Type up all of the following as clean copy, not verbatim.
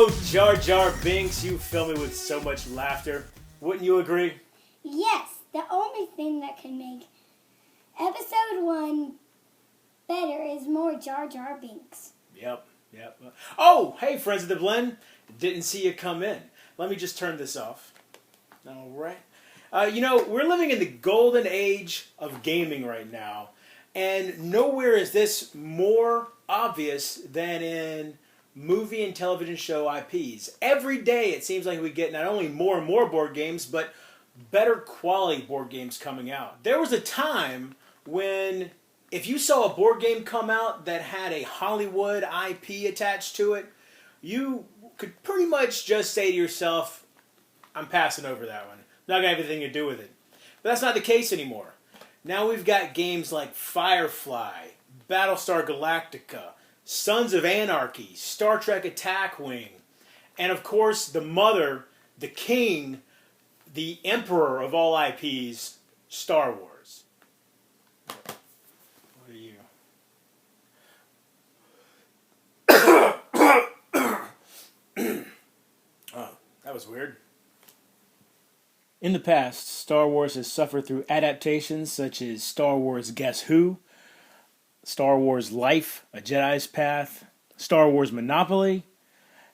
Oh, Jar Jar Binks, you fill me with so much laughter. Wouldn't you agree? Yes, the only thing that can make episode 1 better is more Jar Jar Binks. Yep. Oh, hey, friends of the blend. Didn't see you come in. Let me just turn this off. All right. We're living in the golden age of gaming right now, and nowhere is this more obvious than in movie and television show IPs. Every day it seems like we get not only more and more board games, but better quality board games coming out. There was a time when if you saw a board game come out that had a Hollywood IP attached to it, you could pretty much just say to yourself, I'm passing over that one. Not going to have anything to do with it. But that's not the case anymore. Now we've got games like Firefly, Battlestar Galactica, Sons of Anarchy, Star Trek Attack Wing, and of course the mother, the king, the emperor of all IPs, Star Wars. What are you? Oh, that was weird. In the past, Star Wars has suffered through adaptations such as Star Wars Guess Who, Star Wars Life, A Jedi's Path, Star Wars Monopoly,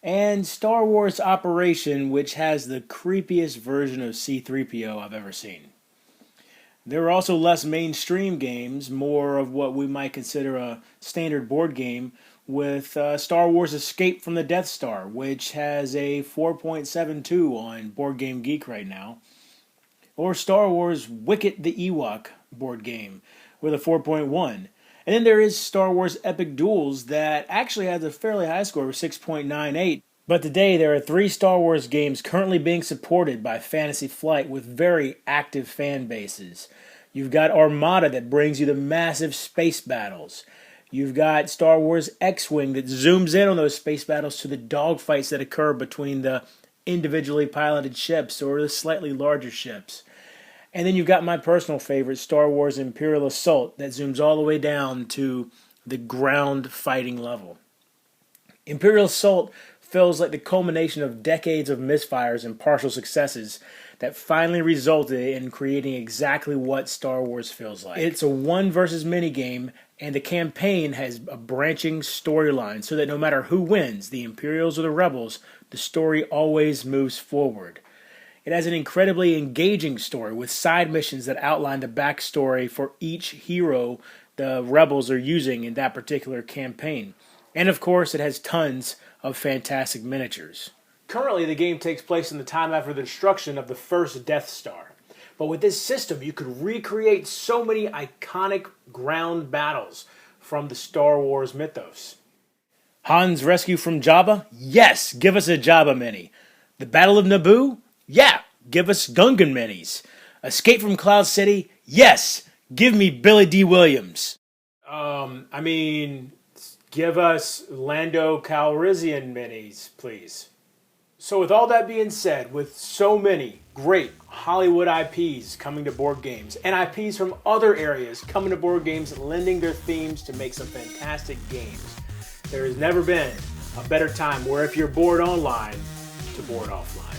and Star Wars Operation, which has the creepiest version of C-3PO I've ever seen. There are also less mainstream games, more of what we might consider a standard board game, with Star Wars Escape from the Death Star, which has a 4.72 on Board Game Geek right now, or Star Wars Wicket the Ewok board game with a 4.1. And then there is Star Wars Epic Duels that actually has a fairly high score of 6.98. But today there are 3 Star Wars games currently being supported by Fantasy Flight with very active fan bases. You've got Armada that brings you the massive space battles. You've got Star Wars X-Wing that zooms in on those space battles to the dogfights that occur between the individually piloted ships or the slightly larger ships. And then you've got my personal favorite, Star Wars Imperial Assault, that zooms all the way down to the ground fighting level. Imperial Assault feels like the culmination of decades of misfires and partial successes that finally resulted in creating exactly what Star Wars feels like. It's a one versus many game, and the campaign has a branching storyline so that no matter who wins, the Imperials or the Rebels, the story always moves forward. It has an incredibly engaging story with side missions that outline the backstory for each hero the Rebels are using in that particular campaign. And of course, it has tons of fantastic miniatures. Currently, the game takes place in the time after the destruction of the first Death Star. But with this system, you could recreate so many iconic ground battles from the Star Wars mythos. Han's rescue from Jabba? Yes, give us a Jabba mini. The Battle of Naboo? Yeah, give us Gungan minis. Escape from Cloud City? Yes, give me Billy D. Williams. Give us Lando Calrissian minis, please. So with all that being said, with so many great Hollywood IPs coming to board games, and IPs from other areas coming to board games, lending their themes to make some fantastic games, there has never been a better time where if you're bored online, to board offline.